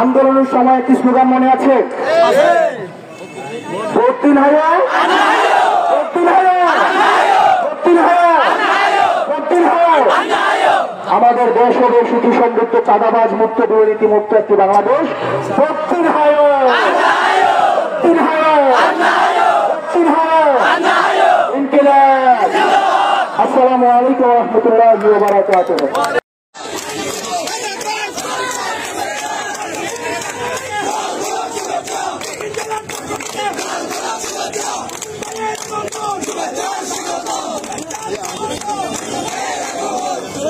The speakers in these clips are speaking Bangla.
আন্দোলনের সময় একটি স্লোগান মনে আছে, আমাদের দেশ হবে সুখী সমৃদ্ধ চাঁদাবাজ মুক্ত দুর্নীতি মুক্ত একটি বাংলাদেশ। আসসালামু আলাইকুম ওয়া রাহমাতুল্লাহি ওয়া বারাকাতুহু।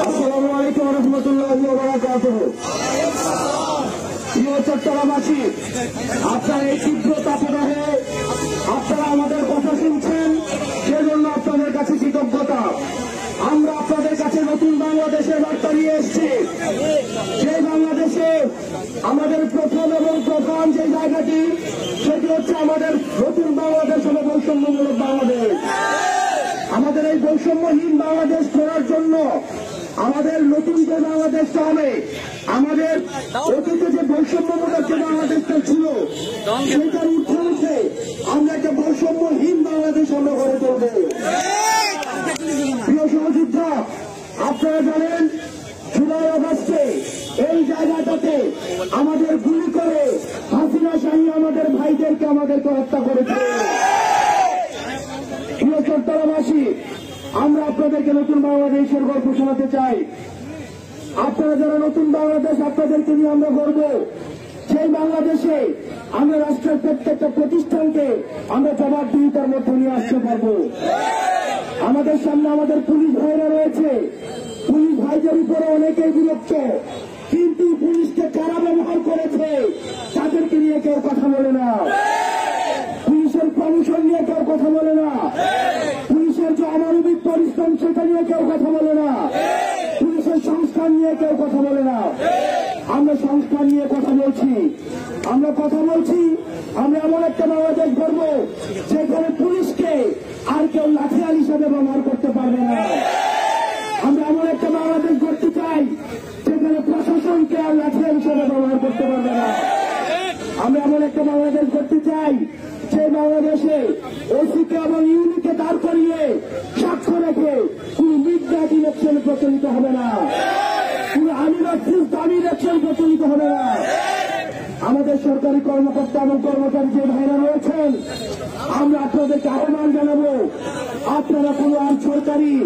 আসসালামু আলাইকুম ওয়া রাহমাতুল্লাহি ওয়া বারাকাতুহু। প্রিয় চট্টগ্রামবাসী, আপনার এই তীব্র তাপদাহে আপনারা আমাদের কথা শুনছেন, সেজন্য আপনাদের কাছে কৃতজ্ঞতা। আমরা আপনাদের কাছে নতুন বাংলাদেশের বার্তা নিয়ে এসেছি। সেই বাংলাদেশে আমাদের প্রথম এবং প্রধান যে জায়গাটি, সেটি হচ্ছে আমাদের নতুন বাংলাদেশ হবে বৈষম্যমূলক বাংলাদেশ। আমাদের এই বৈষম্যহীন বাংলাদেশ করার জন্য আমাদের নতুন যে বাংলাদেশটা হবে, আমাদের অতীতে যে বৈষম্যমূলক যে বাংলাদেশটা ছিল, সেটার উঠে উঠে আমরা একটা বৈষম্যহীন বাংলাদেশ আমরা গড়ে তুলব। প্রিয় সহযোদ্ধা, আপনারা জানেন জুলাই আগস্টে এই জায়গাটাতে আমাদের গুলি করে হাসিনা শাহী আমাদের ভাইদেরকে আমাদেরকে হত্যা করেছে। প্রিয় চট্টগ্রামবাসী, আমরা আপনাদেরকে নতুন বাংলাদেশের গল্প শোনাতে চাই। আপনারা যারা নতুন বাংলাদেশ আপনাদেরকে নিয়ে আমরা গর্ব, সেই বাংলাদেশে আমরা রাষ্ট্রের প্রত্যেকটা প্রতিষ্ঠানকে আমরা জবাবদিহিতার মধ্যে নিয়ে আসতে পারব। আমাদের সামনে আমাদের পুলিশ ভাইরা রয়েছে, পুলিশ ভাইদের উপরে অনেকেই বিরক্ত, কিন্তু পুলিশকে কারা ব্যবহার করেছে তাদেরকে নিয়ে কেউ কথা বলে না। পুলিশের প্রমোশন নিয়ে কেউ কথা বলে না। পুলিশের যে অমানবিক পরিশ্রম সেটা নিয়ে কেউ কথা বলে না। পুলিশের সংস্কার নিয়ে কেউ কথা বলে না। আমরা সংস্কার নিয়ে কথা বলছি। আমরা কথা বলছি, আমরা এমন একটা বাংলাদেশ গড়ব যেখানে পুলিশকে আর কেউ লাঠিয়াল হিসাবে ব্যবহার করতে পারবে না। আমরা এমন একটা বাংলাদেশ গড়তে চাই যেখানে প্রশাসনকে আর লাঠিয়াল হিসাবে ব্যবহার করতে পারবে না। আমরা এমন একটা বাংলাদেশ গড়তে চাই যে বাংলাদেশে ওসিকে এবং ইউনিকে দাঁড় করিয়ে সাক্ষ্য রেখে কোন মিড-নাইট ইলেকশন প্রচলিত হবে না, কোন দামি ইলেকশন প্রচলিত হবে না। আমাদের সরকারি কর্মকর্তা এবং কর্মচারী যে ভাইরা রয়েছেন, আমরা আপনাদেরকে আহ্বান জানাবো, আপনারা কোন সরকারের